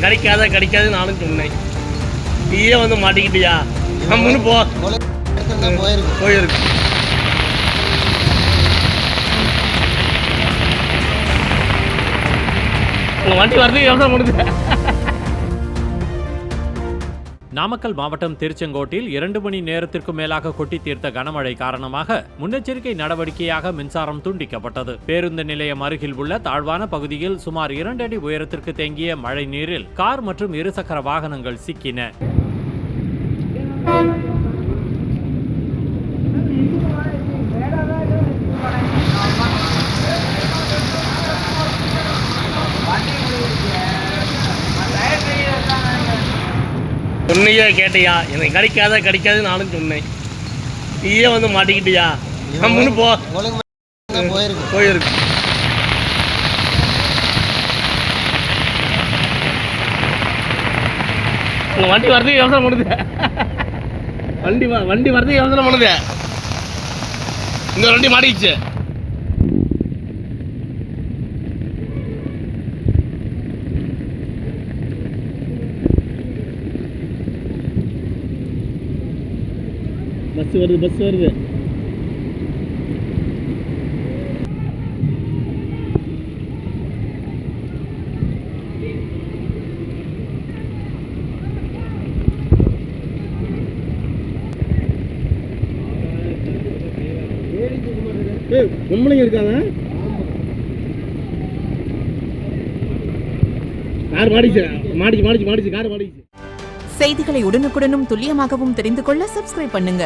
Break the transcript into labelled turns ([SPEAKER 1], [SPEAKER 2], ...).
[SPEAKER 1] கிடைக்காது நானும் சொன்னேன். நீயே வந்து மாட்டிக்கிட்டியா? நம்மனு போ போயிருக்கு. உங்க வண்டி வரதுக்கு எவ்வளோ முடிஞ்சு?
[SPEAKER 2] நாமக்கல் மாவட்டம் திருச்செங்கோட்டில் 2 மணி நேரத்திற்கும் மேலாக கொட்டி தீர்த்த கனமழை காரணமாக முன்னெச்சரிக்கை நடவடிக்கையாக மின்சாரம் துண்டிக்கப்பட்டது. பேருந்து நிலையம் அருகில் உள்ள தாழ்வான பகுதியில் சுமார் 2 அடி உயரத்திற்கு தேங்கிய மழை நீரில் கார் மற்றும் இருசக்கர வாகனங்கள் சிக்கின.
[SPEAKER 1] சொன்னையே கேட்டியா? எனக்கு கிடைக்காது நானும் சொன்னேன். நீயே வந்து மாட்டிக்கிட்டியா? நம்மனு போ போயிருக்கு. உங்க வண்டி வரதுக்கு எவ்வளோ பண்ணுது? வண்டி வரதுக்கு எவ்வளோ பண்ணுது? இந்த வண்டி மாட்டிக்கிச்சு. பஸ் வருது. பொம்பளைங்க இருக்காங்க. கார் மாடிச்சு கார் மாடிச்சு.
[SPEAKER 3] செய்திகளை உடனுக்குடனும் துல்லியமாகவும் தெரிந்து கொள்ள சப்ஸ்கிரைப் பண்ணுங்க.